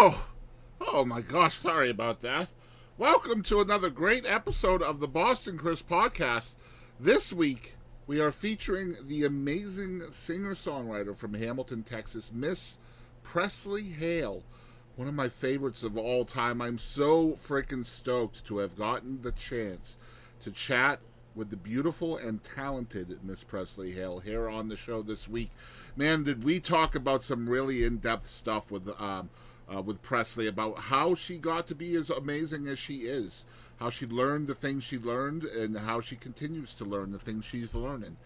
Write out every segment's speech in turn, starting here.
Oh, oh my gosh, sorry about that. Welcome to another great episode of the Boston Chris podcast. This week, we are featuring the amazing singer-songwriter from Hamilton, Texas, Miss Presley Haile. One of my favorites of all time. I'm so freaking stoked to have gotten the chance to chat with the beautiful and talented Miss Presley Haile here on the show this week. Man, did we talk about some really in-depth stuff with Presley about how she got to be as amazing as she is, how she learned the things she learned, and how she continues to learn the things she's learning.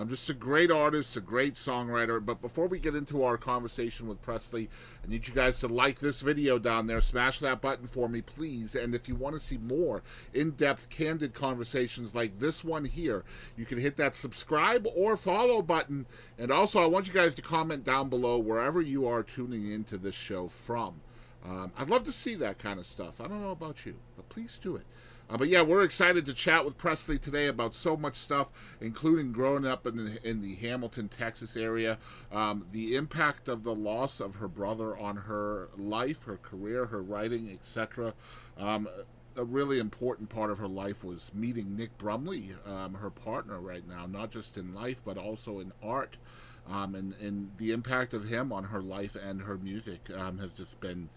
Just a great artist, a great songwriter. But before we get into our conversation with Presley, I need you guys to like this video down there. Smash that button for me, please. And if you want to see more in-depth, candid conversations like this one here, you can hit that subscribe or follow button. And also, I want you guys to comment down below wherever you are tuning into this show from. I'd love to see that kind of stuff. I don't know about you, but please do it. But yeah, we're excited to chat with Presley today about so much stuff, including growing up in the Hamilton, Texas area, the impact of the loss of her brother on her life, her career, her writing, etc. A really important part of her life was meeting Nick Brumley, her partner right now, not just in life, but also in art. And the impact of him on her life and her music has just been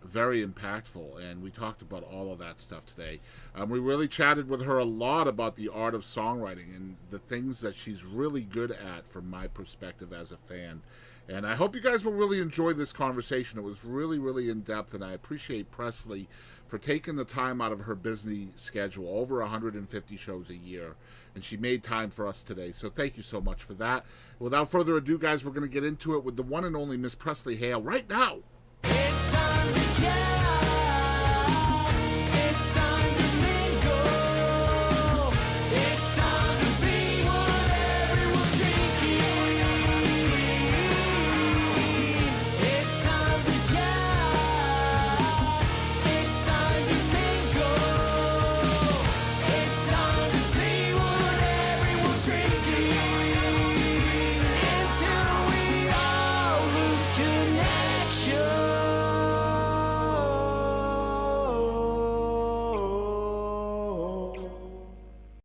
very impactful, and we talked about all of that stuff today. We really chatted with her a lot about the art of songwriting and the things that she's really good at from my perspective as a fan. And I hope you guys will really enjoy this conversation. It was really, really in-depth, and I appreciate Presley for taking the time out of her busy schedule, over 150 shows a year, and she made time for us today. So thank you so much for that. Without further ado, guys, we're going to get into it with the one and only Miss Presley Haile right now. It's time to chat. It's time to mingle. It's time to see what everyone's drinking. It's time to chat. It's time to mingle. It's time to see what everyone's drinking. Until we all lose connection.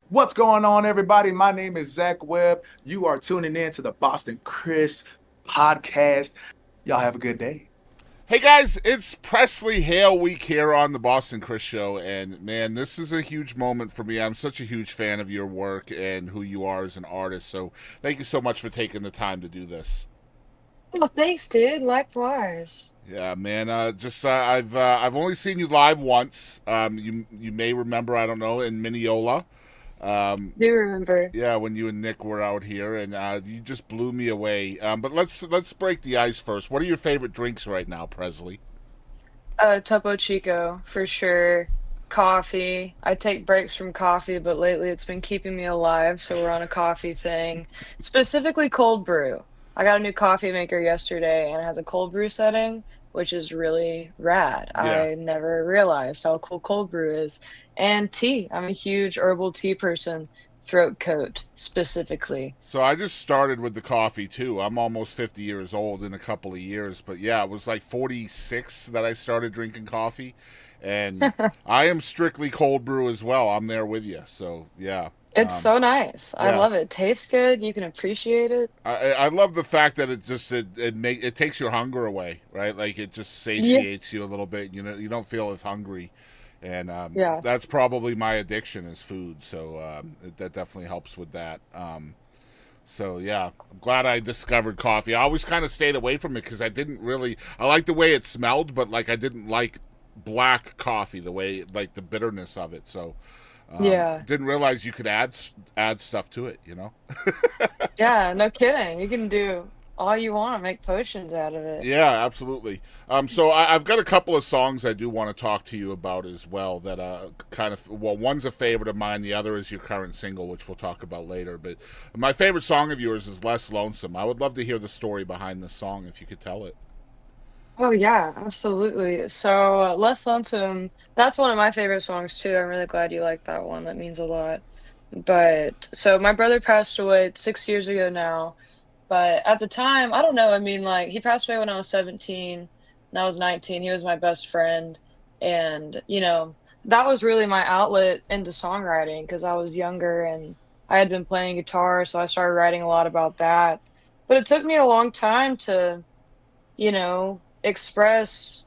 What's going on, everybody? My name is Zach Webb. You are tuning in to the Boston Chris podcast. Y'all have a good day. Hey guys, it's Presley Haile week here on the Boston Chris Show, and man, this is a huge moment for me. I'm such a huge fan of your work and who you are as an artist, so thank you so much for taking the time to do this. Well, thanks, dude. Likewise. Yeah, man. I've only seen you live once. You may remember, I don't know, in Mineola. Do remember. Yeah, when you and Nick were out here, and you just blew me away. But let's break the ice first. What are your favorite drinks right now, Presley? Topo Chico, for sure. Coffee. I take breaks from coffee, but lately it's been keeping me alive, so we're on a coffee thing. Specifically cold brew. I got a new coffee maker yesterday, and it has a cold brew setting, which is really rad. Yeah. I never realized how cool cold brew is. And tea. I'm a huge herbal tea person. Throat coat, specifically. So I just started with the coffee too. I'm almost 50 years old in a couple of years, but yeah, it was like 46 that I started drinking coffee, and I am strictly cold brew as well. I'm there with you. So yeah. It's so nice. I Yeah. love it. Tastes good. You can appreciate it. I love the fact that it takes your hunger away, right? Like it just Yeah. satiates you a little bit. You know, you don't feel as hungry, and Yeah. that's probably my addiction is food. So that definitely helps with that. So yeah, I'm glad I discovered coffee. I always kind of stayed away from it because I didn't really. I liked the way it smelled, but like I didn't like black coffee, the way like the bitterness of it. So Yeah. didn't realize you could add stuff to it. You know. Yeah. No kidding. You can do all you want to make potions out of it. Yeah, absolutely. So I've got a couple of songs I do want to talk to you about as well that kind of, well, one's a favorite of mine. The other is your current single, which we'll talk about later. But my favorite song of yours is Less Lonesome. I would love to hear the story behind this song if you could tell it. Oh yeah, absolutely. So Less Lonesome, that's one of my favorite songs too. I'm really glad you like that one. That means a lot. But so my brother passed away 6 years ago now. But at the time, I don't know. I mean, like he passed away when I was 17, and I was 19. He was my best friend, and, that was really my outlet into songwriting because I was younger and I had been playing guitar, so I started writing a lot about that. But it took me a long time to, express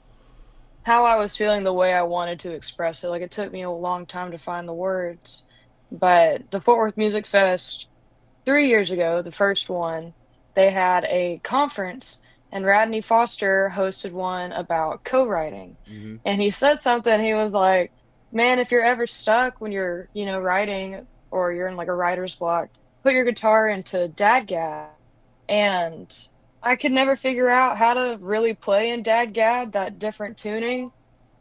how I was feeling the way I wanted to express it. Like, it took me a long time to find the words. But the Fort Worth Music Fest 3 years ago, the first one, they had a conference, and Radney Foster hosted one about co-writing, Hmm. and he said something, he was like, "Man, if you're ever stuck when you're, writing or you're in, like, a writer's block, put your guitar into DADGAD," and I could never figure out how to really play in DADGAD, that different tuning,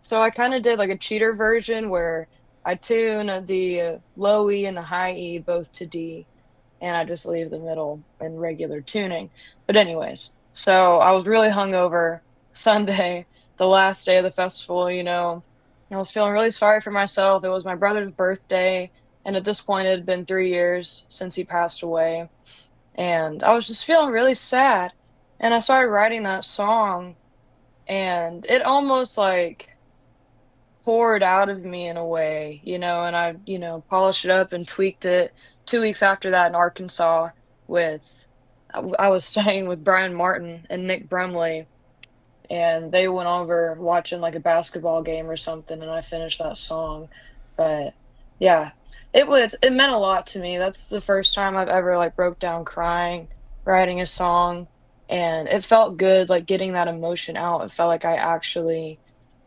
so I kinda did, like, a cheater version where I tune the, low E and the high E both to D, and I just leave the middle in regular tuning. But anyways, so I was really hungover Sunday, the last day of the festival, and I was feeling really sorry for myself. It was my brother's birthday, and at this point, it had been 3 years since he passed away, and I was just feeling really sad, and I started writing that song, and it almost, like, poured out of me in a way, and I, polished it up and tweaked it 2 weeks after that in Arkansas with I was staying with Brian Martin and Nick Brumley, and they went over watching, like, a basketball game or something, and I finished that song, but, yeah, it meant a lot to me. That's the first time I've ever, like, broke down crying, writing a song, and it felt good, like, getting that emotion out. It felt like I actually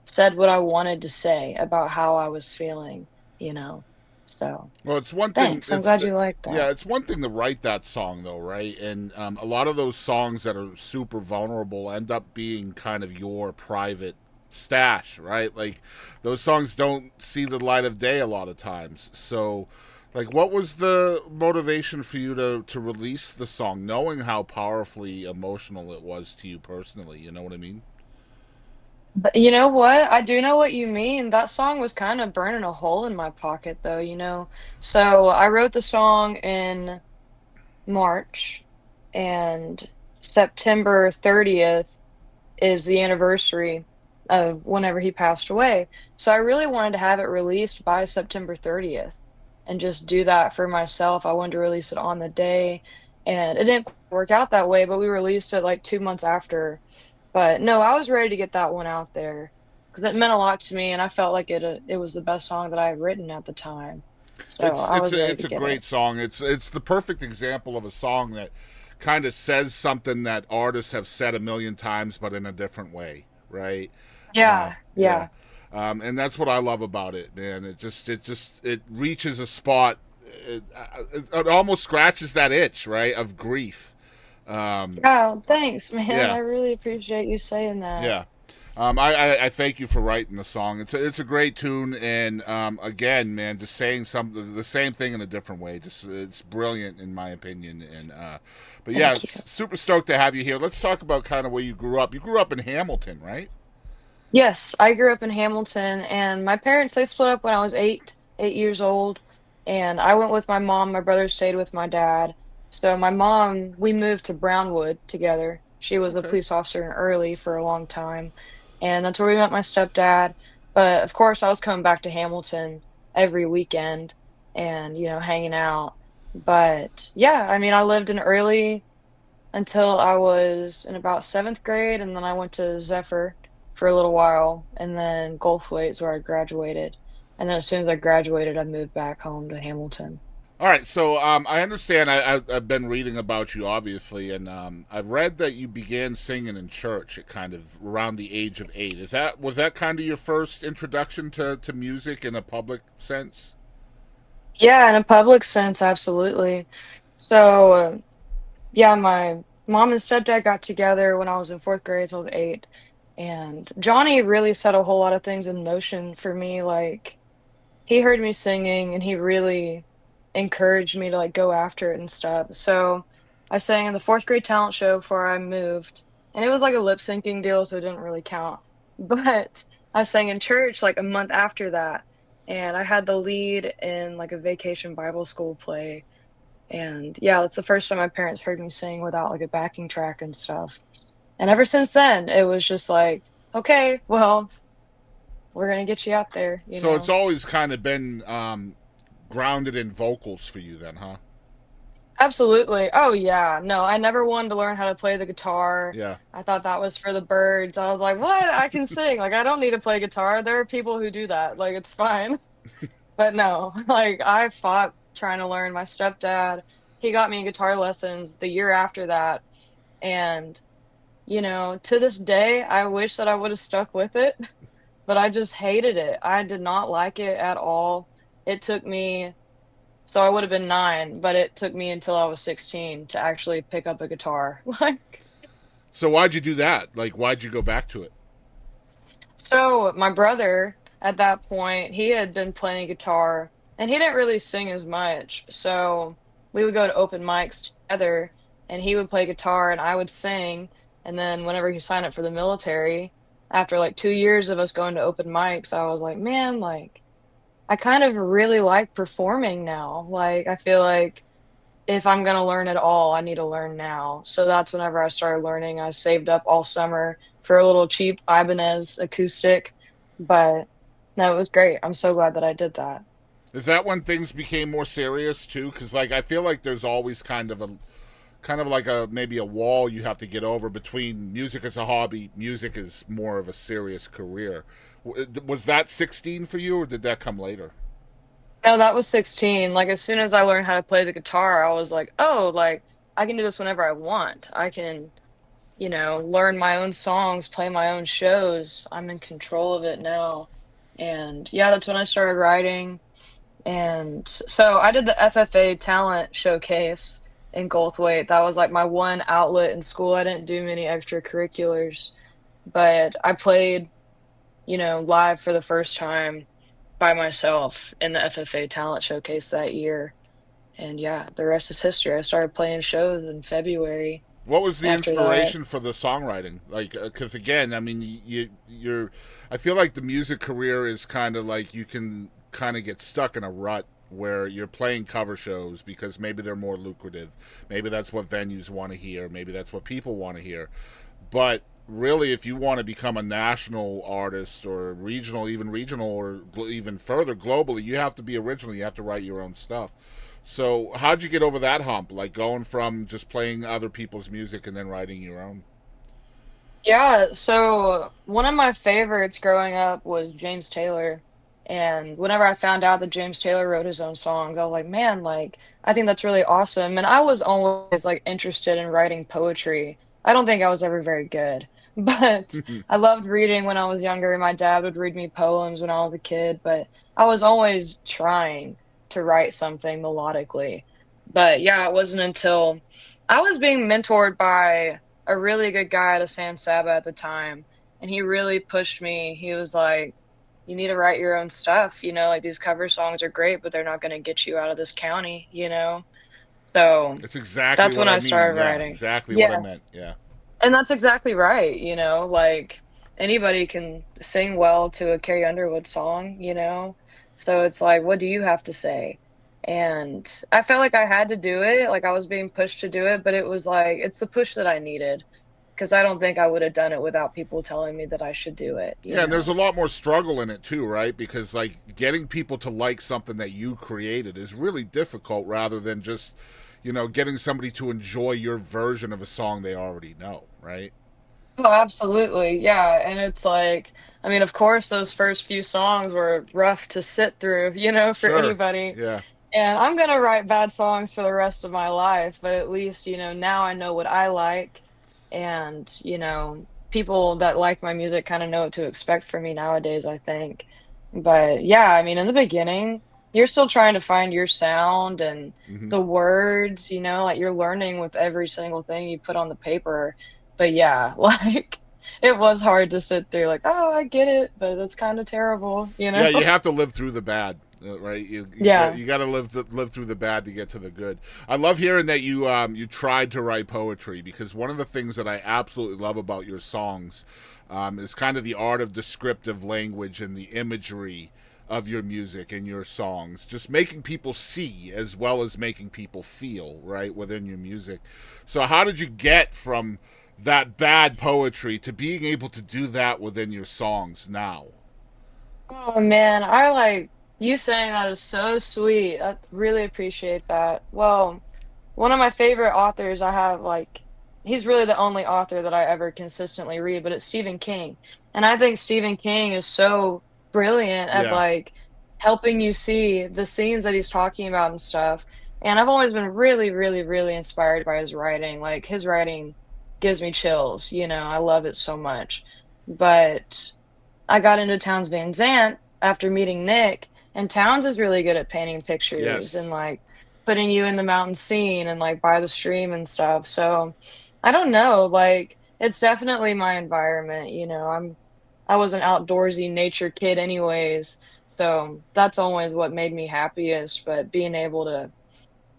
said what I wanted to say about how I was feeling, you know? So, Well, it's one thing. thanks, I'm glad you liked Yeah, that. it's one thing to write that song though, right? And a lot of those songs that are super vulnerable end up being kind of your private stash, right? Like those songs don't see the light of day a lot of times. So, like, what was the motivation for you to release the song, knowing how powerfully emotional it was to you personally? You know what I mean? But you know what? I do know what you mean. That song was kind of burning a hole in my pocket though, So, I wrote the song in March, and September 30th is the anniversary of whenever he passed away. So I really wanted to have it released by September 30th and just do that for myself. I wanted to release it on the day, and it didn't work out that way, but we released it like 2 months after. But no, I was ready to get that one out there because it meant a lot to me, and I felt like it was the best song that I had written at the time. So I was ready It's to a get it. great song. It's the perfect example of a song that kind of says something that artists have said a million times, but in a different way, right? Yeah, Yeah, yeah. and that's what I love about it, man. It reaches a spot. It almost scratches that itch, right, of grief. Um, Oh, thanks, man. yeah, I really appreciate you saying that. yeah. I thank you for writing the song. It's a great tune, and again, man, just saying some the same thing in a different way. Just it's brilliant in my opinion. And but yeah, Thank you. it's super stoked to have you here. Let's talk about kind of where you grew up. You grew up in Hamilton, right? Yes, I grew up in Hamilton, and my parents, they split up when I was 8 years old, and I went with my mom, my brother stayed with my dad. So my mom, we moved to Brownwood together. She was a Okay. police officer in Early for a long time, and that's where we met my stepdad. But of course, I was coming back to Hamilton every weekend and, hanging out. But yeah, I mean, I lived in Early until I was in about 7th grade, and then I went to Zephyr for a little while, and then Gulfways where I graduated. And then as soon as I graduated, I moved back home to Hamilton. All right, so I understand. I've been reading about you, obviously, and I've read that you began singing in church at kind of around the age of 8. Was that kind of your first introduction to music in a public sense? Yeah, in a public sense, absolutely. So, yeah, my mom and stepdad got together when I was in 4th grade, so I was 8. And Johnny really set a whole lot of things in motion for me, like he heard me singing and he really encouraged me to, like, go after it and stuff. So, I sang in the 4th grade talent show before I moved, and it was like a lip syncing deal, so it didn't really count. But I sang in church, like, a month after that, and I had the lead in, like, a vacation Bible school play, and, yeah, that's the first time my parents heard me sing without, like, a backing track and stuff. And ever since then, it was just like okay, well, we're gonna get you out there, you So it's know. always kind of been grounded in vocals for you, then, huh? Absolutely. Oh, yeah. No, I never wanted to learn how to play the guitar. Yeah. I thought that was for the birds. I was like, "What? I can sing. Like, I don't need to play guitar. There are people who do that. Like, it's fine." But no, like, I fought trying to learn. My stepdad, he got me guitar lessons the year after that, and, to this day, I wish that I would have stuck with it, but I just hated it. I did not like it at all. It took me so I would have been 9, but it took me until I was 16 to actually pick up a guitar. Like, So why'd you do that? Like, why'd you go back to it? so my brother at that point, he had been playing guitar and he didn't really sing as much. So we would go to open mics together and he would play guitar and I would sing. And then whenever he signed up for the military, after like 2 years of us going to open mics, I was like, man, like, I kind of really like performing now. Like, I feel like if I'm gonna learn at all, I need to learn now. So that's whenever I started learning. I saved up all summer for a little cheap Ibanez acoustic, but no, it was great. I'm so glad that I did that. Is that when things became more serious too? Because like I feel like there's always kind of like a maybe a wall you have to get over between music as a hobby, music is more of a serious career. Was that 16 for you, or did that come later? No, that was 16. Like, as soon as I learned how to play the guitar, I was like, "Oh, like, I can do this whenever I want. I can, learn my own songs, play my own shows. I'm in control of it now." And yeah, that's when I started writing. And so I did the FFA talent showcase in Goldthwaite. That was like my one outlet in school. I didn't do many extracurriculars, but I played, live for the first time by myself in the FFA talent showcase that year. And yeah, the rest is history. I started playing shows in February What was the after that. inspiration for the songwriting? Like, because again, I mean, you're. I feel like the music career is kind of like you can kind of get stuck in a rut where you're playing cover shows because maybe they're more lucrative. Maybe that's what venues want to hear. Maybe that's what people want to hear. But really, if you want to become a national artist or regional, even regional, or even further globally, you have to be original. You have to write your own stuff. So, how'd you get over that hump? Like going from just playing other people's music and then writing your own? Yeah, so one of my favorites growing up was James Taylor. And whenever I found out that James Taylor wrote his own songs, I was like, man, like, I think that's really awesome. And I was always like interested in writing poetry. I don't think I was ever very good, but I loved reading when I was younger. My dad would read me poems when I was a kid, but I was always trying to write something melodically. But yeah, it wasn't until I was being mentored by a really good guy at a San Saba at the time, and he really pushed me. He was like, "You need to write your own stuff, like these cover songs are great, but they're not gonna get you out of this county, you know?" So It's exactly that's what when I I mean. started Yeah, writing. exactly what I meant. Yes, Yeah. and that's exactly right, like anybody can sing well to a Carrie Underwood song, So it's like, what do you have to say? And I felt like I had to do it, like I was being pushed to do it, but it was like it's the push that I needed because I don't think I would have done it without people telling me that I should do it, you Yeah, and there's know? a lot more struggle in it too, right? Because like getting people to like something that you created is really difficult rather than just, getting somebody to enjoy your version of a song they already know, right? Oh, absolutely. Yeah. And it's like, I mean, of course, those first few songs were rough to sit through, for Sure. anybody. Yeah. And I'm gonna write bad songs for the rest of my life, but at least, now I know what I like. And, people that like my music kind of know what to expect from me nowadays, I think. But yeah, I mean, in the beginning, you're still trying to find your sound and Hmm. the words, like you're learning with every single thing you put on the paper. But yeah, like it was hard to sit through, like, oh, I get it, but that's kind of terrible. Yeah, you have to live through the bad, right? Yeah. You got to live through the bad to get to the good. I love hearing that you tried to write poetry because one of the things that I absolutely love about your songs is kind of the art of descriptive language and the imagery of your music and your songs, just making people see as well as making people feel right within your music. So how did you get from that bad poetry to being able to do that within your songs now. Oh man, I like you saying that is so sweet. I really appreciate that. Well, one of my favorite authors I have, like, he's really the only author that I ever consistently read, but it's Stephen King. And I think Stephen King is so brilliant at Yeah. like helping you see the scenes that he's talking about and stuff. And I've always been really, really, really inspired by his writing. Like his writing gives me chills, I love it so much. But I got into Townes Van Zandt after meeting Nick, and Townes is really good at painting pictures and Yes. like putting you in the mountain scene and like by the stream and stuff. So I don't know, like it's definitely my environment, I was an outdoorsy nature kid anyways. So that's always what made me happiest, but being able to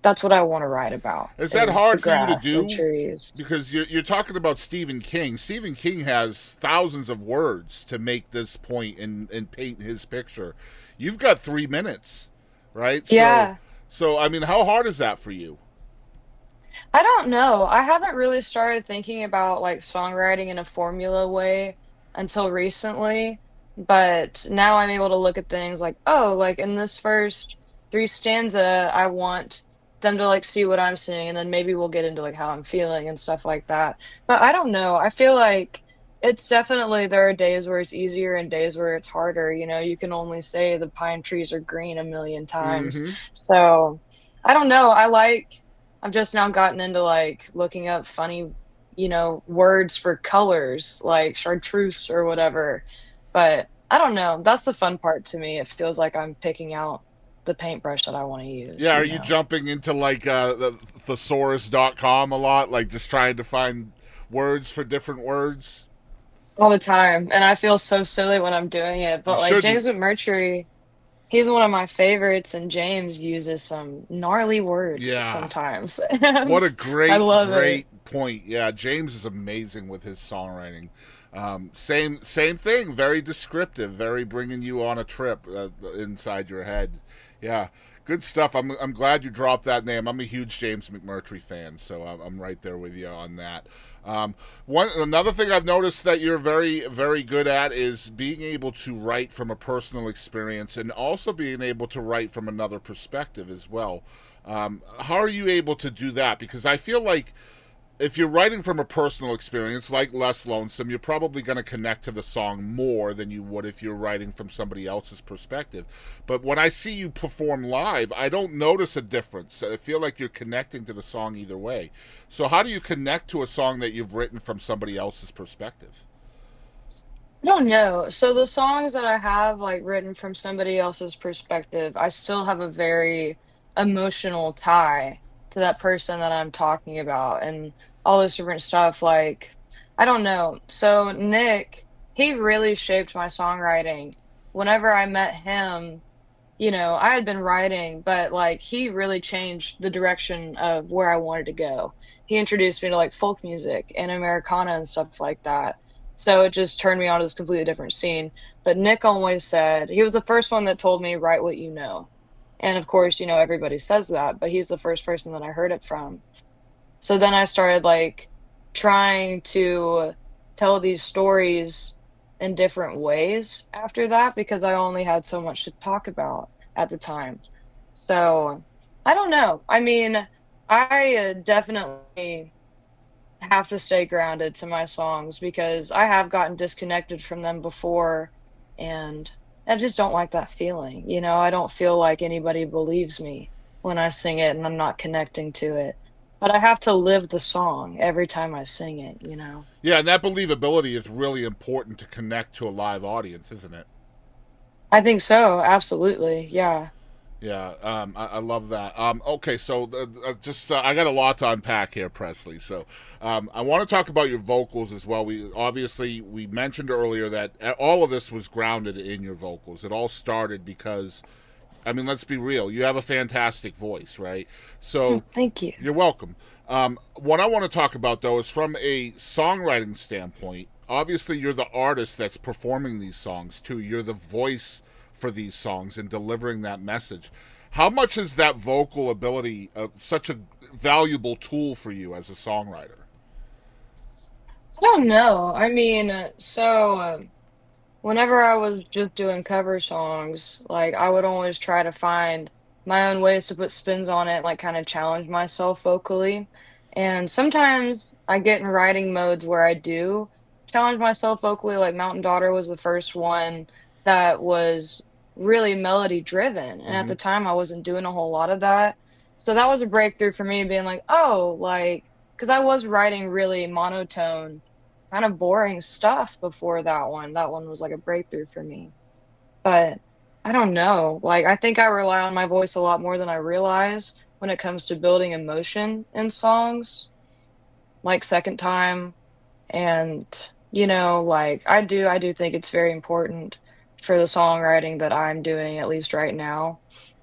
that's what I want to write about Is that is the hard for you to grass and do? trees. Because you're talking about Stephen King. Stephen King has thousands of words to make this point and paint his picture. You've got 3 minutes, right? Yeah. So I mean, how hard is that for you? I don't know. I haven't really started thinking about like songwriting in a formula way until recently, but now I'm able to look at things like, oh, like in this first three stanza, I want them to like see what I'm seeing, and then maybe we'll get into like how I'm feeling and stuff like that. But I don't know. I feel like it's definitely there are days where it's easier and days where it's harder. You can only say the pine trees are green a million times. Mm-hmm. So I don't know. I've just now gotten into like looking up funny, words for colors like chartreuse or whatever. But I don't know. That's the fun part to me. It feels like I'm picking out the paintbrush that I want to use, Yeah, are you jumping into like the thesaurus.com a lot, like just trying to find words for different words? all the time. And I feel so silly when I'm doing it. You But like shouldn't. James McMurtry, he's one of my favorites, and James uses some gnarly words Yeah. sometimes. What And a I great, love it. great point. Yeah, James is amazing with his songwriting. Same thing. Very descriptive. Very bringing you on a trip inside your head. Yeah, good stuff. I'm glad you dropped that name. I'm a huge James McMurtry fan, so I'm right there with you on that. One another thing I've noticed that you're very very good at is being able to write from a personal experience and also being able to write from another perspective as well. How are you able to do that? Because I feel like if you're writing from a personal experience like Les Lonesome, you're probably going to connect to the song more than you would if you're writing from somebody else's perspective. But when I see you perform live, I don't notice a difference. I feel like you're connecting to the song either way. So how do you connect to a song that you've written from somebody else's perspective? I don't know. So the songs that I have like written from somebody else's perspective, I still have a very emotional tie to that person that I'm talking about and all this different stuff. Like, I don't know. So Nick, he really shaped my songwriting. Whenever I met him, I had been writing, but like he really changed the direction of where I wanted to go. He introduced me to like folk music and Americana and stuff like that. So it just turned me on to this completely different scene. But Nick always said he was the first one that told me, write what you know. And of course, everybody says that, but he's the first person that I heard it from. So then I started like trying to tell these stories in different ways after that because I only had so much to talk about at the time. So I don't know. I mean, I definitely have to stay grounded to my songs because I have gotten disconnected from them before, and I just don't like that feeling. I don't feel like anybody believes me when I sing it and I'm not connecting to it. But I have to live the song every time I sing it. Yeah, and that believability is really important to connect to a live audience, isn't it? I think so, absolutely. Yeah. Yeah, I love that. Okay, so just I got a lot to unpack here, Presley. So I want to talk about your vocals as well. We mentioned earlier that all of this was grounded in your vocals. It all started because, I mean, let's be real. You have a fantastic voice, right? Oh, So thank you. you're welcome. What I want to talk about though is from a songwriting standpoint. Obviously, you're the artist that's performing these songs too. You're the voice for these songs and delivering that message. How much is that vocal ability such a valuable tool for you as a songwriter? I don't know. I mean, whenever I was just doing cover songs, like I would always try to find my own ways to put spins on it, like kind of challenge myself vocally. And sometimes I get in writing modes where I do challenge myself vocally, like Mountain Daughter was the first one that was really melody driven. And at Hmm. the time I wasn't doing a whole lot of that. So that was a breakthrough for me being like, oh, like, because I was writing really monotone kind of boring stuff before that one. That one was like a breakthrough for me. But I don't know. Like I think I rely on my voice a lot more than I realize when it comes to building emotion in songs, like Second Time. And like I do think it's very important for the songwriting that I'm doing, at least right now.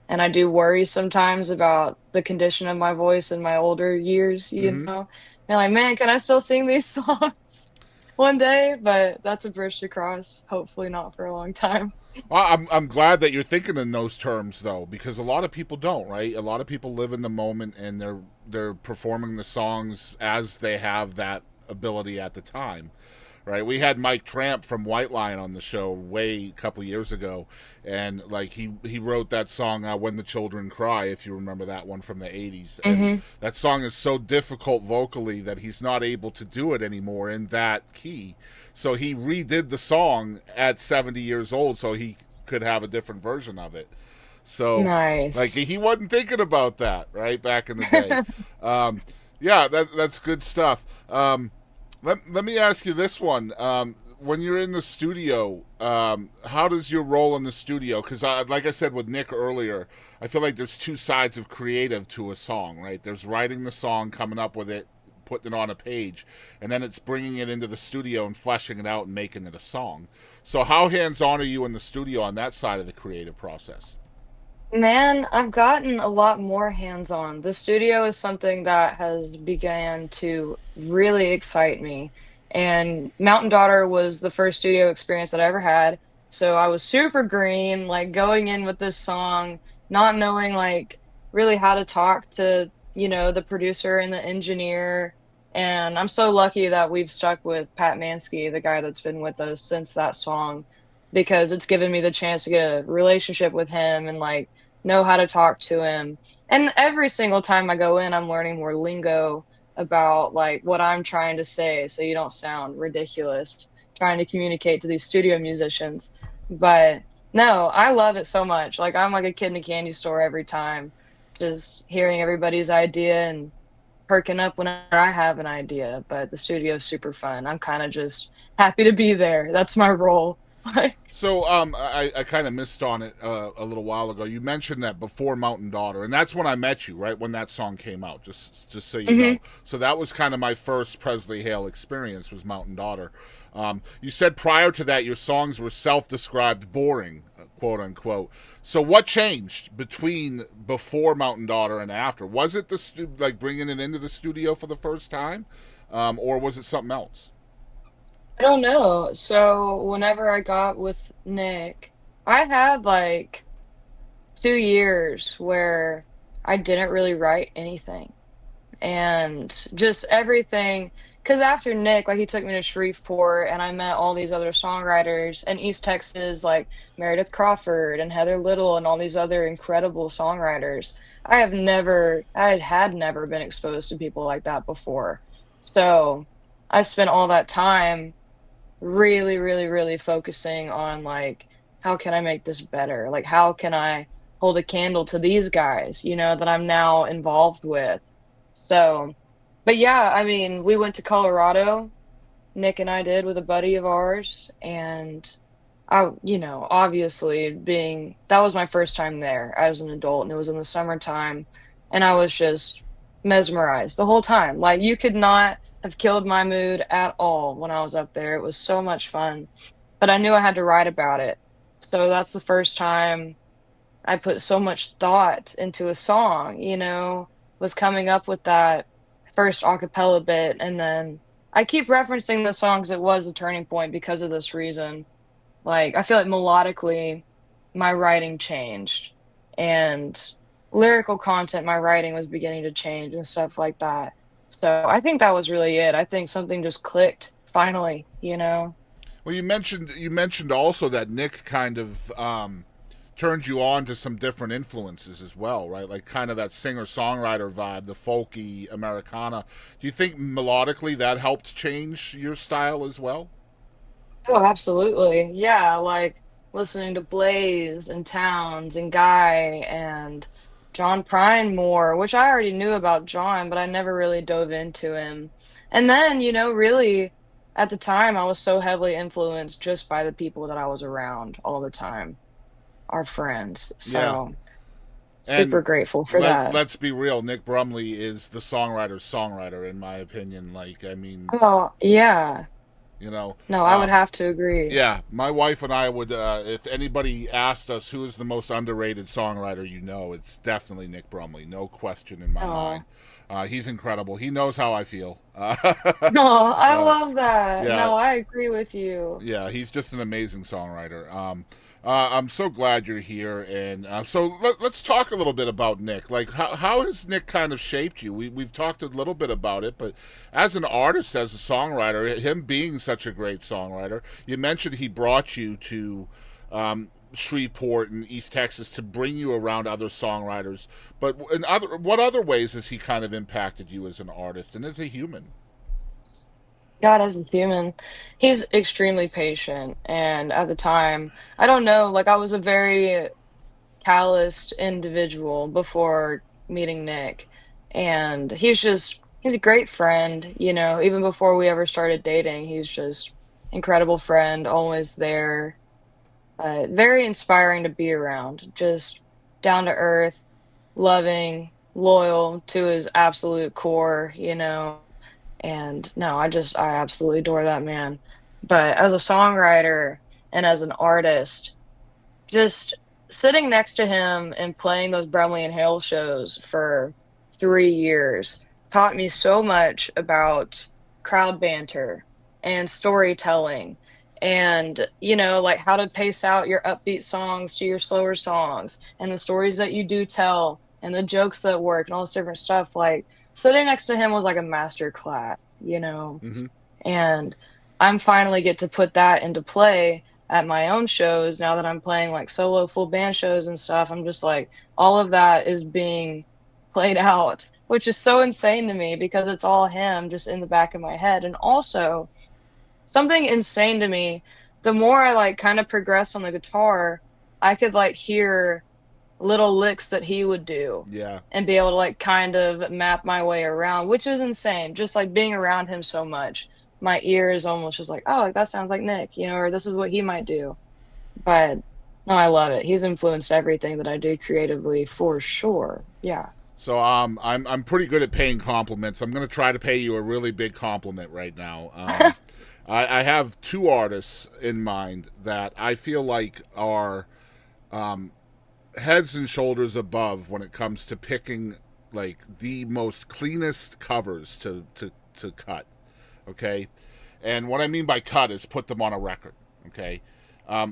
And I do worry sometimes about the condition of my voice in my older years, Hmm. And like, man, can I still sing these songs one day? But that's a bridge to cross. Hopefully not for a long time. Well, I'm glad that you're thinking in those terms though, because a lot of people don't, right? A lot of people live in the moment and they're performing the songs as they have that ability at the time, right? We had Mike Tramp from White Line on the show way a couple years ago, and like he wrote that song "When the Children Cry," if you remember that one from the '80s, and Hmm. that song is so difficult vocally that he's not able to do it anymore in that key. So he redid the song at 70 years old so he could have a different version of it. So, like, Nice. he wasn't thinking about that, right, back in the day. Um, yeah, that's good stuff. Let me ask you this one. When you're in the studio, how does your role in the studio? Because, like I said with Nick earlier, I feel like there's two sides of creative to a song, right? There's writing the song, coming up with it, putting it on a page, and then it's bringing it into the studio and fleshing it out and making it a song. So, how hands on are you in the studio on that side of the creative process? Man, I've gotten a lot more hands-on. The studio is something that has began to really excite me. And Mountain Daughter was the first studio experience that I ever had. So I was super green, like going in with this song, not knowing like really how to talk to, the producer and the engineer. And I'm so lucky that we've stuck with Pat Mansky, the guy that's been with us since that song, because it's given me the chance to get a relationship with him and like know how to talk to him. And every single time I go in, I'm learning more lingo about like what I'm trying to say so you don't sound ridiculous trying to communicate to these studio musicians. But no, I love it so much. Like I'm like a kid in a candy store every time, just hearing everybody's idea and perking up whenever I have an idea. But the studio's super fun. I'm kind of just happy to be there. That's my role. Like, So I kind of missed on it a little while ago. You mentioned that before Mountain Daughter, and that's when I met you, right? When that song came out, just so you mhm. know. So that was kind of my first Presley Hale experience was Mountain Daughter. You said prior to that your songs were self-described boring, quote unquote. So what changed between before Mountain Daughter and after? Was it like bringing it into the studio for the first time, or was it something else? I don't know. So whenever I got with Nick, I had like 2 years where I didn't really write anything and just everything. Because after Nick, like he took me to Shreveport and I met all these other songwriters in East Texas, like Meredith Crawford and Heather Little and all these other incredible songwriters. I had never been exposed to people like that before. So I spent all that time really, really, really focusing on like, how can I make this better? Like, how can I hold a candle to these guys, that I'm now involved with? So, but yeah, I mean, we went to Colorado, Nick and I did with a buddy of ours, and obviously being that was my first time there as an adult, and it was in the summertime, and I was just mesmerized the whole time. Like you could not have killed my mood at all when I was up there. It was so much fun, but I knew I had to write about it. So that's the first time I put so much thought into a song, was coming up with that first acapella bit. And then I keep referencing the songs. It was a turning point because of this reason. Like, I feel like melodically, my writing changed, and lyrical content, my writing was beginning to change and stuff like that. So I think that was really it. I think something just clicked finally, you know? Well, you mentioned also that Nick kind of turned you on to some different influences as well, right? Like kind of that singer songwriter vibe, the folky Americana. Do you think melodically that helped change your style as well? Oh, absolutely. Yeah, like listening to Blaze and Towns and Guy and John Prine more, which I already knew about John, but I never really dove into him. And then, really at the time I was so heavily influenced just by the people that I was around all the time, our friends. Yeah, So super and grateful for that. let's be real. Nick Brumley is the songwriter's songwriter, in my opinion. Like, I mean, Oh, yeah. you know, No, I would have to agree. yeah, my wife and I would, if anybody asked us who is the most underrated songwriter, it's definitely Nick Brumley, no question in my Oh. mind. He's incredible. He knows how I feel. No, I love that. Yeah, No, I agree with you. yeah, he's just an amazing songwriter. I'm so glad you're here, and let's talk a little bit about Nick. Like, how has Nick kind of shaped you? We've talked a little bit about it, but as an artist, as a songwriter, him being such a great songwriter, you mentioned he brought you to Shreveport and East Texas to bring you around other songwriters. But what other ways has he kind of impacted you as an artist and as a human? God as a human, he's extremely patient. And at the time, I don't know, like I was a very calloused individual before meeting Nick. And he's a great friend, even before we ever started dating. He's just incredible friend, always there. Very inspiring to be around. Just down to earth, loving, loyal to his absolute core. And no, I absolutely adore that man. But as a songwriter and as an artist, just sitting next to him and playing those Brumley and Hale shows for 3 years taught me so much about crowd banter and storytelling and, like how to pace out your upbeat songs to your slower songs and the stories that you do tell and the jokes that work and all this different stuff. Like sitting next to him was like a master class. Hmm. And I'm finally get to put that into play at my own shows now that I'm playing like solo full band shows and stuff. I'm just like all of that is being played out, which is so insane to me because it's all him just in the back of my head. And also something insane to me, the more I like kind of progressed on the guitar, I could like hear little licks that he would do Yeah. and be able to like kind of map my way around, which is insane. Just like being around him so much, my ear is almost just like, oh, like that sounds like Nick, or this is what he might do. But no, I love it. He's influenced everything that I do creatively for sure. Yeah. So I'm pretty good at paying compliments. I'm going to try to pay you a really big compliment right now. I have two artists in mind that I feel like are heads and shoulders above when it comes to picking like the most cleanest covers to cut. Okay, and what I mean by cut is put them on a record. Okay,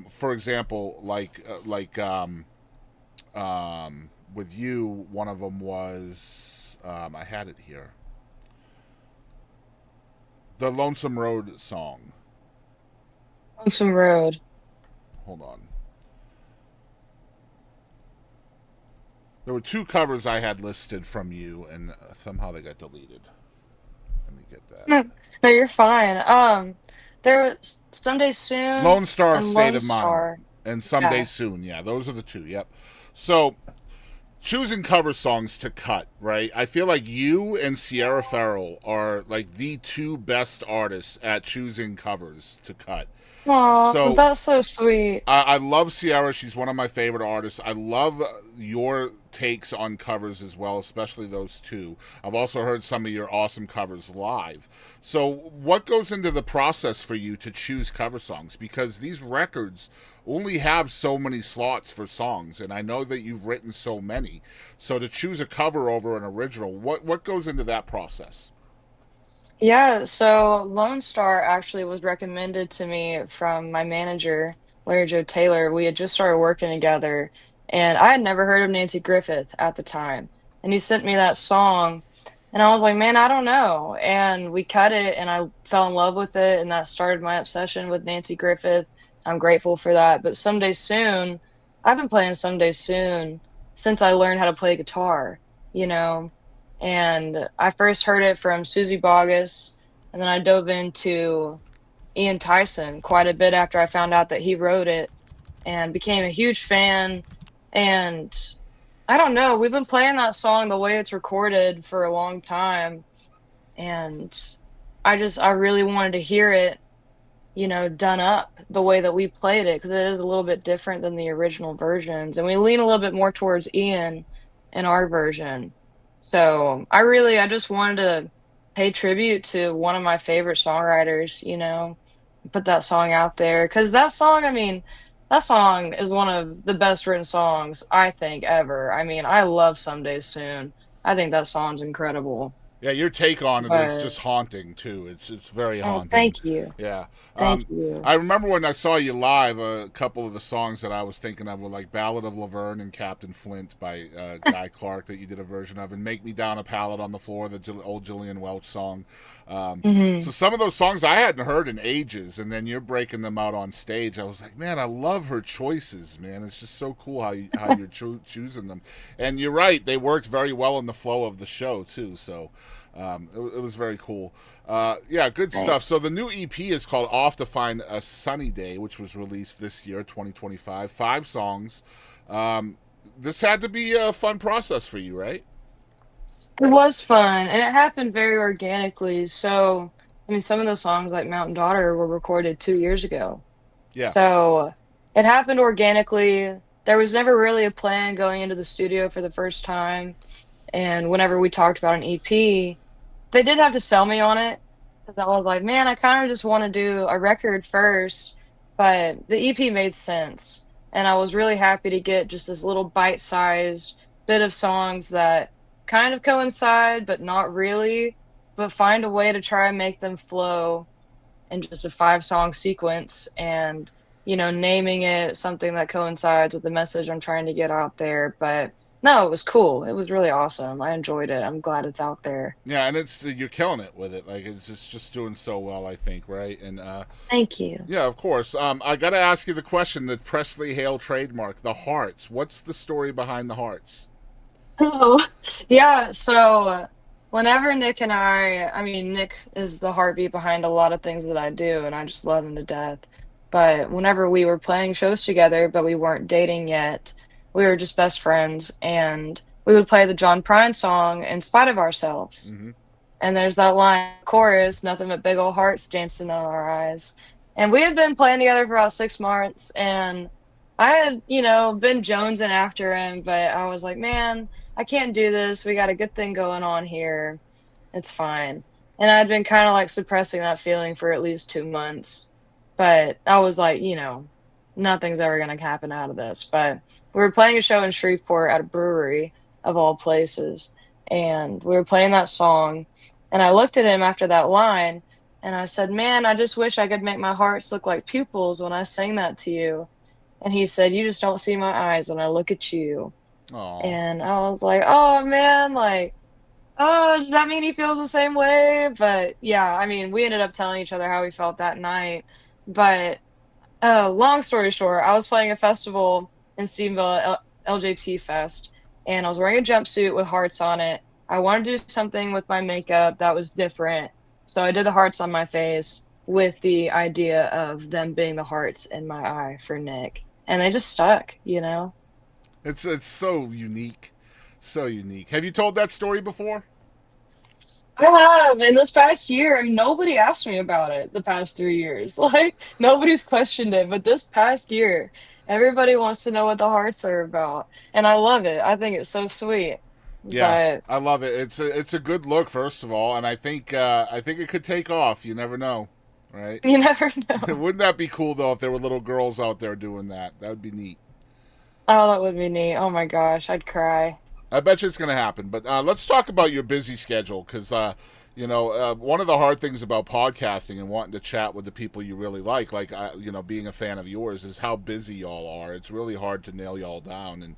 for example, with you, one of them was I had it here, the Lonesome Road song. Lonesome Road. Hold on. There were two covers I had listed from you, and somehow they got deleted. Let me get that. No, no, you're fine. There was Someday Soon Lone Star and State Lone of Mind Star. and Someday Yeah. Soon. Yeah, those are the two. Yep. So choosing cover songs to cut, right? I feel like you and Sierra Farrell are like the two best artists at choosing covers to cut. Aw, So that's so sweet. I love Sierra. She's one of my favorite artists. I love your takes on covers as well, especially those two. I've also heard some of your awesome covers live. So, what goes into the process for you to choose cover songs? Because these records only have so many slots for songs, and I know that you've written so many. So, to choose a cover over an original, what goes into that process? Yeah, so Lone Star actually was recommended to me from my manager, Larry Joe Taylor. We had just started working together, and I had never heard of Nancy Griffith at the time. And he sent me that song, And I was like, man, I don't know. And we cut it and I fell in love with it. And that started my obsession with Nancy Griffith. I'm grateful for that. But Someday Soon, I've been playing Someday Soon since I learned how to play guitar, you know? And I first heard it from Susie Boggess. And then I dove into Ian Tyson quite a bit after I found out that he wrote it and became a huge fan. And I don't know, we've been playing that song the way it's recorded for a long time, and I really wanted to hear it, done up the way that we played it because it is a little bit different than the original versions, and we lean a little bit more towards Ian in our version. So, I just wanted to pay tribute to one of my favorite songwriters, put that song out there because that song, I mean, that song is one of the best written songs I think ever. I mean, I love Someday Soon. I think that song's incredible. Yeah, your take on it is But just haunting too. It's very oh, haunting. thank you. Yeah. Thank you. I remember when I saw you live, a couple of the songs that I was thinking of were like "Ballad of Laverne" and "Captain Flint" by Guy Clark that you did a version of, and "Make Me Down a Pallet on the Floor," the old Gillian Welch song. So Mhm. some of those songs I hadn't heard in ages, and then you're breaking them out on stage. I was like, man, I love her choices, man. It's just so cool how you're choosing them. And you're right, they worked very well in the flow of the show too. So it was very cool. Yeah, good stuff. So Thanks. the new EP is called "Off to Find a Sunny Day," which was released this year, 2025. 5 songs. This had to be a fun process for you, right? It was fun, and it happened very organically. So, I mean, some of the songs like Mountain Daughter were recorded 2 years ago. Yeah. So, it happened organically. There was never really a plan going into the studio for the first time, and whenever we talked about an EP, they did have to sell me on it, 'cause I was like, "Man, I kinda just wanna do a record first," but the EP made sense, and I was really happy to get just this little bite-sized bit of songs that kind of coincide, but not really, but find a way to try and make them flow in just a 5-song sequence and, naming it something that coincides with the message I'm trying to get out there, but no, it was cool. It was really awesome. I enjoyed it. I'm glad it's out there. Yeah, and it's you're killing it with it. Like it's just doing so well, I think, right? And Thank you. yeah, of course. I got to ask you the question: the Presley Haile trademark, the hearts. What's the story behind the hearts? Oh, yeah, so, whenever Nick and I mean, Nick is the heartbeat behind a lot of things that I do, and I just love him to death, but whenever we were playing shows together, but we weren't dating yet, we were just best friends, and we would play the John Prine song, "In Spite of Ourselves." Hmm. And there's that line chorus, "Nothing but big old hearts dancing in our eyes." And we had been playing together for about 6 months, and I had, been jonesing after him, but I was like, "Man, I can't do this. We got a good thing going on here. It's fine." And I'd been kinda, like, suppressing that feeling for at least 2 months, but I was like, "Nothing's ever gonna happen out of this." But we were playing a show in Shreveport at a brewery, of all places, and we were playing that song, and I looked at him after that line, and I said, "Man, I just wish I could make my hearts look like pupils when I sing that to you." And he said, "You just don't see my eyes when I look at you." Oh, And I was like, "Oh, man, like, oh, does that mean he feels the same way?" But, yeah, I mean, we ended up telling each other how we felt that night, but, long story short, I was playing a festival in Stephenville, LJT Fest, and I was wearing a jumpsuit with hearts on it. I wanted to do something with my makeup that was different, so I did the hearts on my face with the idea of them being the hearts in my eye for Nick, and they just stuck. it's so unique, so unique. Have you told that story before? I have, in this past year, I mean, nobody asked me about it the past 3 years, like, nobody's questioned it, but this past year, everybody wants to know what the hearts are about, and I love it, I think it's so sweet, Yeah, but I love it. It's a good look, first of all, and I think it could take off. You never know, right? you never know. Wouldn't that be cool though if there were little girls out there doing that? That would be neat. Oh, that would be neat, oh my gosh, I'd cry. I bet you it's going to happen. But let's talk about your busy schedule because One of the hard things about podcasting and wanting to chat with the people you really like, being a fan of yours, is how busy y'all are. It's really hard to nail y'all down, and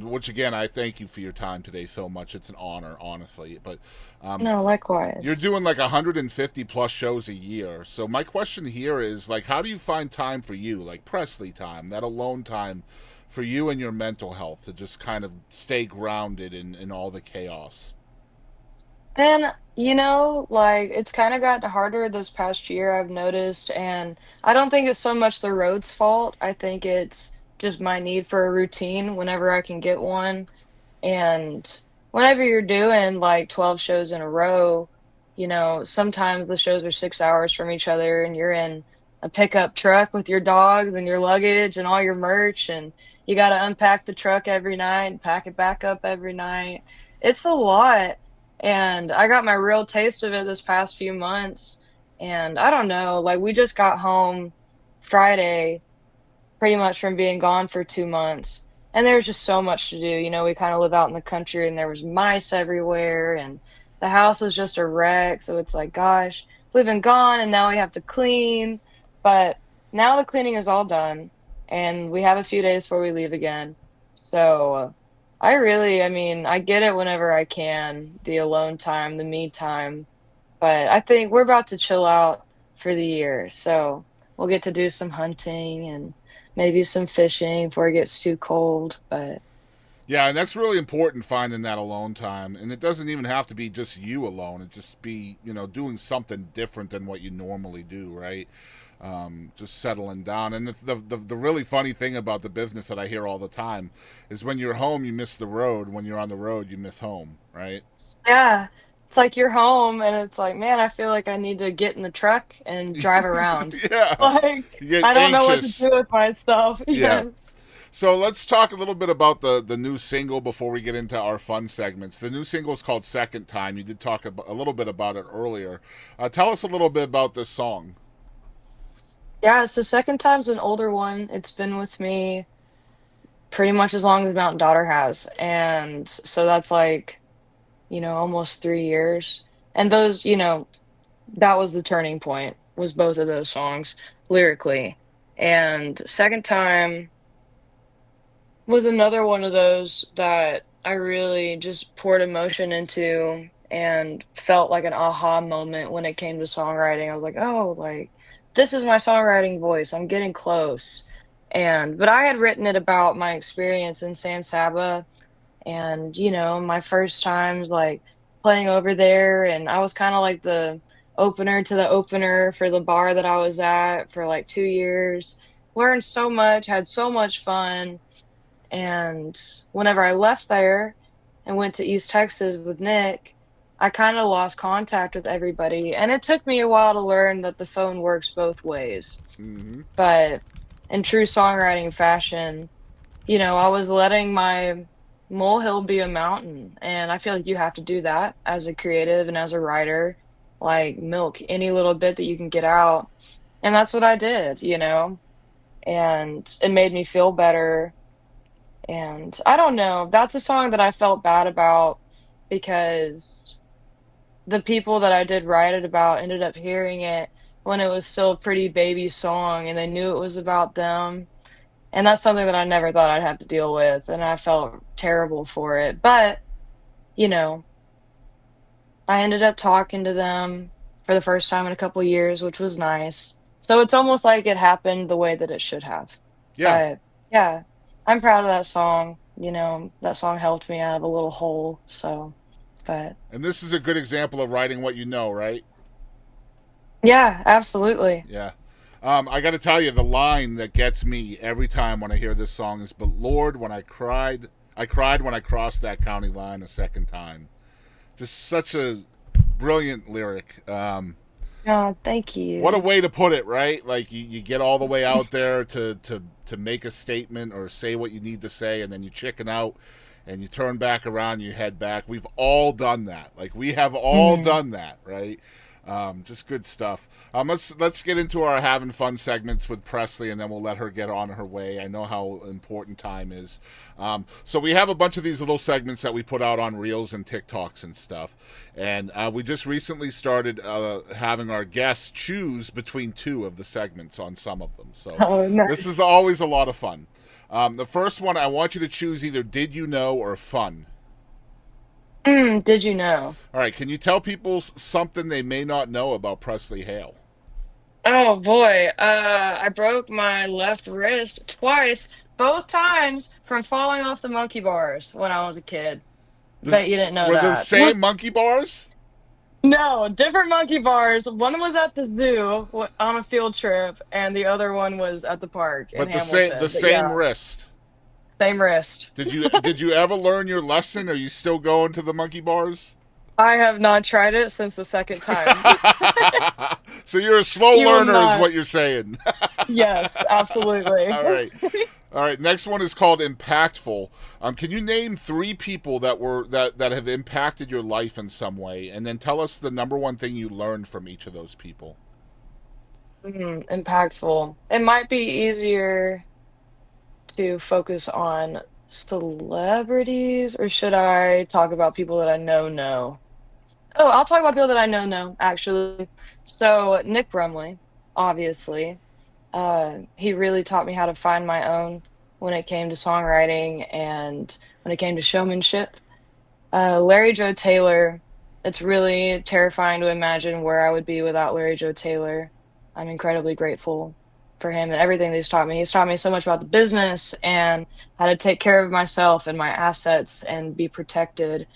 which again, I thank you for your time today so much. It's an honor, honestly. But No, you're likewise. doing like 150 plus shows a year. So my question here is like, how do you find time for you, like Presley time, that alone time for you and your mental health to just kind of stay grounded in all the chaos? And, like, it's kind of gotten harder this past year, I've noticed. And I don't think it's so much the road's fault. I think it's just my need for a routine whenever I can get one. And whenever you're doing like 12 shows in a row, sometimes the shows are 6 hours from each other and you're in a pickup truck with your dogs and your luggage and all your merch, and you got to unpack the truck every night and pack it back up every night. It's a lot. And I got my real taste of it this past few months. And I don't know, like we just got home Friday pretty much from being gone for 2 months, and there was just so much to do. We kinda live out in the country, and there was mice everywhere, and the house was just a wreck, so it's like, gosh, we've been gone, and now we have to clean, but now the cleaning is all done, and we have a few days before we leave again. So, I mean, I get it whenever I can, the alone time, the me time, but I think we're about to chill out for the year, so we'll get to do some hunting and maybe some fishing before it gets too cold. But Yeah, and that's really important, finding that alone time. And it doesn't even have to be just you alone. It just be, doing something different than what you normally do, right? Just settling down. And the really funny thing about the business that I hear all the time is when you're home, you miss the road. When you're on the road, you miss home, right? yeah, it's like you're home and it's like, man, I feel like I need to get in the truck and drive around. Yeah. Like, You get I don't know what to anxious. do with myself. Yeah. Yes. So let's talk a little bit about the new single before we get into our fun segments. The new single is called Second Time. You did talk a little bit about it earlier. Tell us a little bit about this song. Yeah, so second time's an older one. It's been with me pretty much as long as Mountain Daughter has. And so that's like, almost 3 years. And those, that was the turning point, was both of those songs lyrically. And second time was another one of those that I really just poured emotion into and felt like an aha moment when it came to songwriting. I was like, oh, like this is my songwriting voice. I'm getting close. But I had written it about my experience in San Saba and, my first times like playing over there. And I was kind of like the opener to the opener for the bar that I was at for like 2 years. Learned so much, had so much fun. And whenever I left there and went to East Texas with Nick, I kind of lost contact with everybody. And it took me a while to learn that the phone works both ways. Hmm. But in true songwriting fashion, I was letting my molehill be a mountain. And I feel like you have to do that as a creative and as a writer, like milk any little bit that you can get out. And that's what I did, and it made me feel better. And I don't know, that's a song that I felt bad about because the people that I did write it about ended up hearing it when it was still a pretty baby song and they knew it was about them. And that's something that I never thought I'd have to deal with. And I felt terrible for it. But, you know, I ended up talking to them for the first time in a couple years, which was nice. So it's almost like it happened the way that it should have. Yeah. But yeah, I'm proud of that song. That song helped me out of a little hole. So, but And this is a good example of writing what you know, right? yeah, absolutely. Yeah. I got to tell you, the line that gets me every time when I hear this song is, "But Lord, when I cried when I crossed that county line a second time." Just such a brilliant lyric. Oh, thank What a you. way to put it, right? Like you get all the way out there to make a statement or say what you need to say, and then you chicken out and you turn back around, you head back. We've all done that. Like we have all Mhm. done that, right? Just good stuff. Let's get into our having fun segments with Presley, and then we'll let her get on her way. I know how important time is. So we have a bunch of these little segments that we put out on Reels and TikToks and stuff. And we just recently started having our guests choose between two of the segments on some of them. So Oh, this is nice. always a lot of fun. The first one, I want you to choose either Did You Know or Fun. Did you know? All right, can you tell people something they may not know about Presley Hale? Oh boy, I broke my left wrist twice, both times from falling off the monkey bars when I was a kid. Bet you didn't know Were the that. same monkey bars? No, different monkey bars. One was at the zoo on a field trip, and the other one was at the park in But the Hamilton. But same yeah, wrist. same wrist. Did you ever learn your lesson? Are you still going to the monkey bars? I have not tried it since the second time. So you're a slow You will learner, is not. what you're saying. Yes, absolutely. All right. All right, next one is called impactful. Can you name three people that have impacted your life in some way, and then tell us the number one thing you learned from each of those people? Impactful. It might be easier to focus on celebrities, or should I talk about people that I know? Oh, I'll talk about people that I know, actually. So, Nick Brumley, obviously. He really taught me how to find my own when it came to songwriting and when it came to showmanship. Larry Joe Taylor, it's really terrifying to imagine where I would be without Larry Joe Taylor. I'm incredibly grateful for him and everything that he's taught me. He's taught me so much about the business and how to take care of myself and my assets and be protected,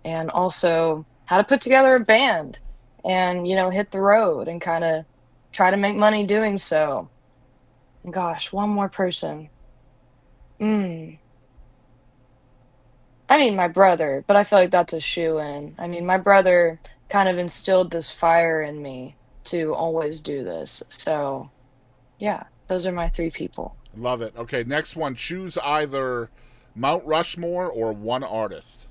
and also how to put together a band and, hit the road and kind of try to make money doing so. And gosh, one more person. Mm. I mean, my brother, but I feel like that's a shoe-in. I mean, my brother kind of instilled this fire in me to always do this. So, yeah, those are my three people. Love it. Okay, next one. Choose either Mount Rushmore or one artist.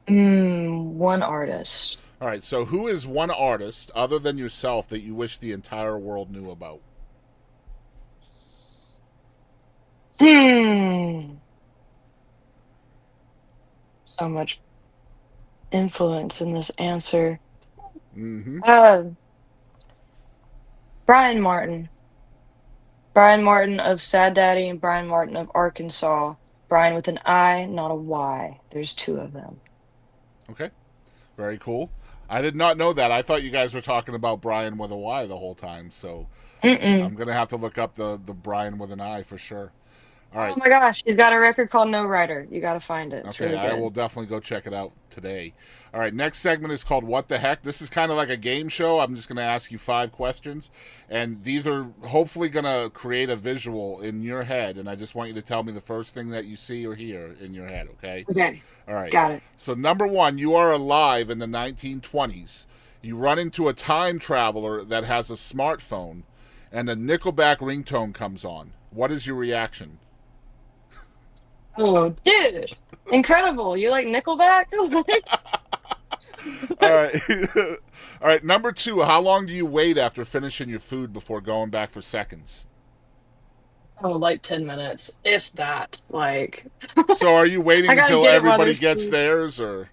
One artist. All right, so who is one artist other than yourself that you wish the entire world knew about? Hmm. So much influence in this answer. Mm-hmm. Uh, Brian Martin. Brian Martin of Sad Daddy and Brian Martin of Arkansas. Brian with an I, not a Y. There's two of them. Okay, very cool. I did not know that. I thought you guys were talking about Brian with a Y the whole time, so I'm Mm-mm. gonna have to look up the Brian with an I for sure. All Oh right. my gosh, he's got a record called No Writer. You gotta find it. It's Okay, really I will good. definitely go check it out today. All right, next segment is called What the Heck? This is kind of like a game show. I'm just going to ask you 5 questions, and these are hopefully going to create a visual in your head, and I just want you to tell me the first thing that you see or hear in your head, okay? Okay, All right. got it. So, number one, you are alive in the 1920s. You run into a time traveler that has a smartphone, and a Nickelback ringtone comes on. What is your reaction? Oh, dude. Incredible. You like Nickelback? All right. All right. Number two, how long do you wait after finishing your food before going back for seconds? Oh, like 10 minutes, if that. Like, So are you waiting I gotta until get it while everybody there's gets food. theirs, or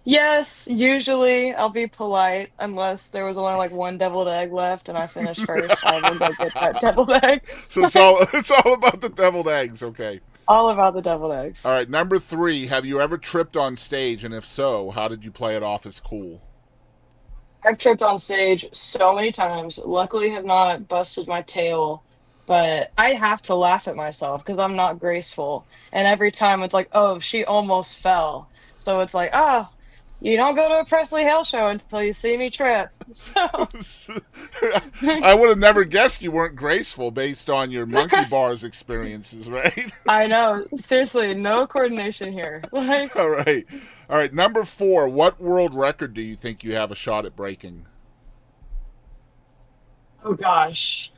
Yes, usually I'll be polite unless there was only like one deviled egg left and I finished first. I will go get that deviled egg. so it's Like, all it's all about the deviled eggs, okay? all about the deviled All eggs. right. Number three, have you ever tripped on stage, and if so, how did you play it off as cool? I've tripped on stage so many times. Luckily, have not busted my tail, but I have to laugh at myself because I'm not graceful. And every time it's like, oh, she almost fell. So it's like, oh, you don't go to a Presley Hale show until you see me trip. So I would have never guessed you weren't graceful based on your monkey bars experiences, right? I know, seriously, no coordination here. Like, All right. All right. Number four, what world record do you think you have a shot at breaking? oh gosh,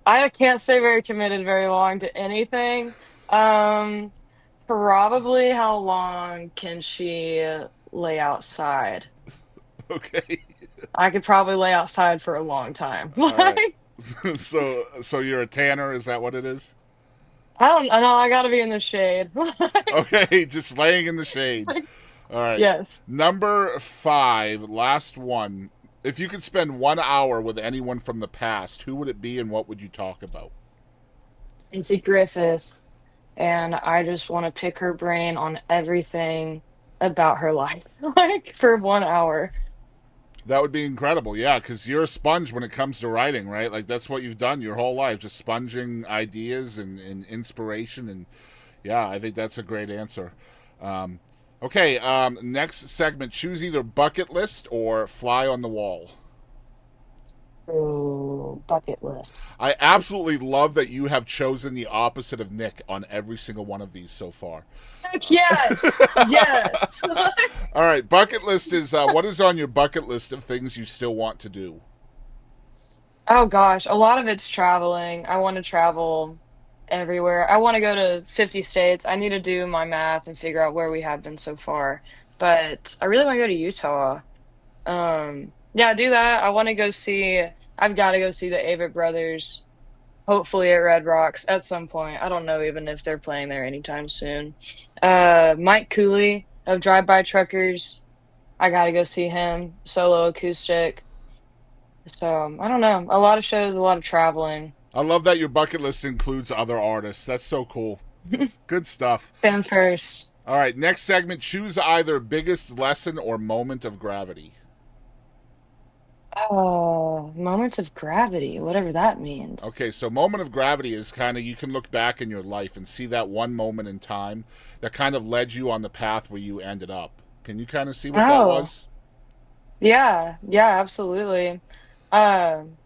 I can't stay very committed very long to anything. Um, Probably how long can she lay outside? Okay. I could probably lay outside for a long time. All right. Like, So you're a tanner, is that what it is? I know I gotta be in the shade. Okay, just laying in the shade. Like, All right. yes. Number 5, last one. If you could spend 1 hour with anyone from the past, who would it be and what would you talk about? It's a Griffith, and I just want to pick her brain on everything about her life, like for 1 hour. That would be incredible, yeah, because you're a sponge when it comes to writing, right? Like, that's what you've done your whole life, just sponging ideas and inspiration. And yeah, I think that's a great answer. Um, okay, next segment, choose either bucket list or fly on the wall. Oh, bucket list. I absolutely love that you have chosen the opposite of Nick on every single one of these so far. Heck yes, yes. All right, bucket list is what is on your bucket list of things you still want to do? Oh gosh, a lot of it's traveling. I want to travel everywhere. I want to go to 50 states. I need to do my math and figure out where we have been so far. But I really want to go to Utah. Yeah, do that. I want to go see. I've got to go see the Avett Brothers. Hopefully at Red Rocks at some point. I don't know even if they're playing there anytime soon. Mike Cooley of Drive By Truckers. I got to go see him solo acoustic. So I don't know. A lot of shows, a lot of traveling. I love that your bucket list includes other artists. That's so cool. Good stuff. Fan first. All right, next segment, choose either biggest lesson or moment of gravity. Oh, moments of gravity, whatever that means. Okay, so moment of gravity is kind of you can look back in your life and see that one moment in time that kind of led you on the path where you ended up. Can you kind of see what that Oh, was? yeah, yeah, absolutely. Um,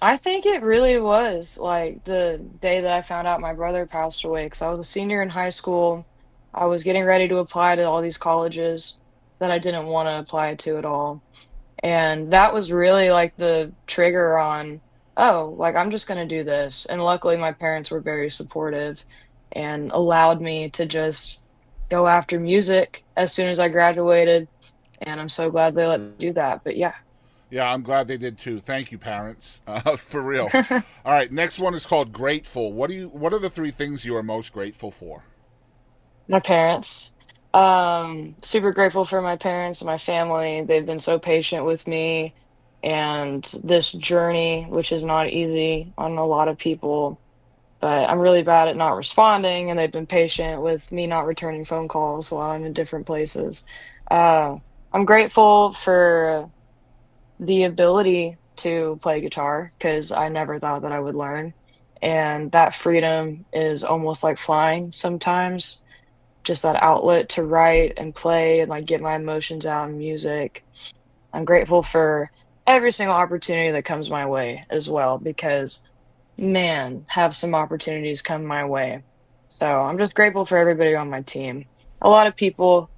I think it really was like the day that I found out my brother passed away because I was a senior in high school. I was getting ready to apply to all these colleges that I didn't want to apply to at all. And that was really like the trigger on, oh, like I'm just gonna do this. And luckily my parents were very supportive and allowed me to just go after music as soon as I graduated. And I'm so glad they let me do that. But yeah. Yeah, I'm glad they did too. Thank you, parents, for real. All right, next one is called grateful. What are the 3 things you are most grateful for? My parents. Super grateful for my parents and my family. They've been so patient with me and this journey, which is not easy on a lot of people. But I'm really bad at not responding, and they've been patient with me not returning phone calls while I'm in different places. Uh, I'm grateful for the ability to play guitar because I never thought that I would learn. And that freedom is almost like flying sometimes, just that outlet to write and play and like get my emotions out in music. I'm grateful for every single opportunity that comes my way as well because man, have some opportunities come my way. So I'm just grateful for everybody on my team. A lot of people,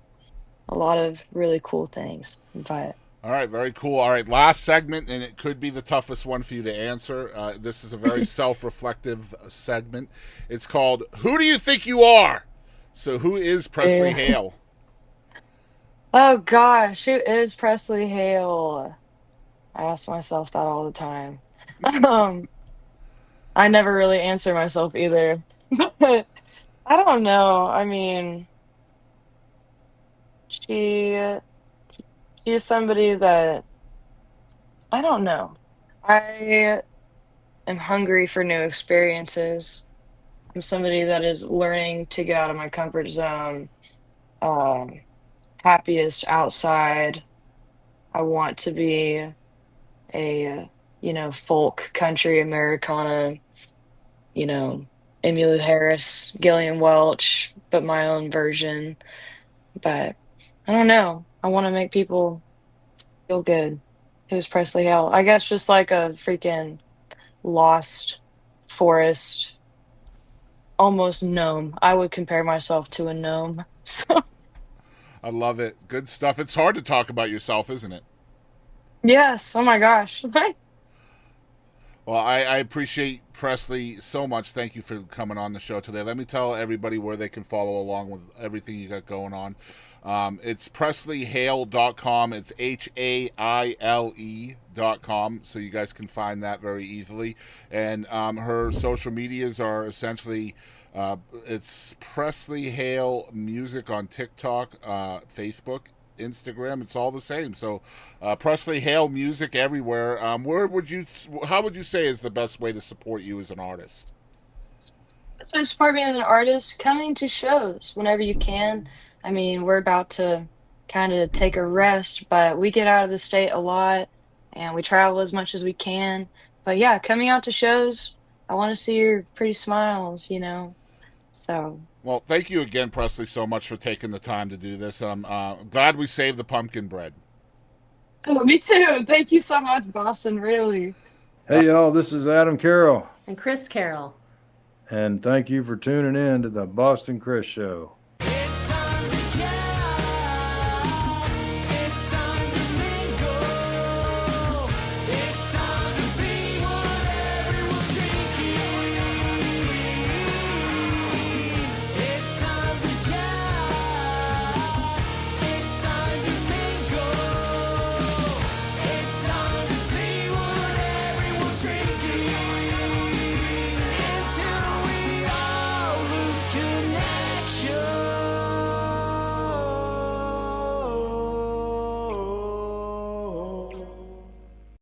a lot of really cool things. But All right, very cool. All right, last segment, and it could be the toughest one for you to answer. This is a very self-reflective segment. It's called "Who Do You Think You Are?" So, who is Presley eh, Haile? oh gosh, who is Presley Hale? I ask myself that all the time. Um, I never really answer myself either. But I don't know. I mean, she she is somebody that I don't know. I am hungry for new experiences. I'm somebody that is learning to get out of my comfort zone. Um, happiest outside. I want to be a folk country Americana, you know, Emmylou Harris, Gillian Welch, but my own version. But I don't know. I want to make people feel good. Who's Presley Hale? I guess just like a freaking lost forest, almost gnome. I would compare myself to a gnome. So I love it. Good stuff. It's hard to talk about yourself, isn't it? yes, oh my gosh. Well, I appreciate Presley so much. Thank you for coming on the show today. Let me tell everybody where they can follow along with everything you got going on. It's PresleyHaile.com. It's HAILE.com. So you guys can find that very easily. And her social medias are essentially it's Presley Haile Music on TikTok, Facebook, Instagram. It's all the same. So Presley Haile Music everywhere. How would you say is the best way to support you as an artist? So support me as an artist, coming to shows whenever you can. I mean, we're about to kind of take a rest, but we get out of the state a lot and we travel as much as we can. But yeah, coming out to shows, I want to see your pretty smiles, you know. So Well, thank you again, Presley, so much for taking the time to do this. I'm glad we saved the pumpkin bread. oh, me too. Thank you so much, Boston, really. Hey, y'all, this is Adam Carroll, And Chris Carroll. and thank you for tuning in to the Boston Chris Show.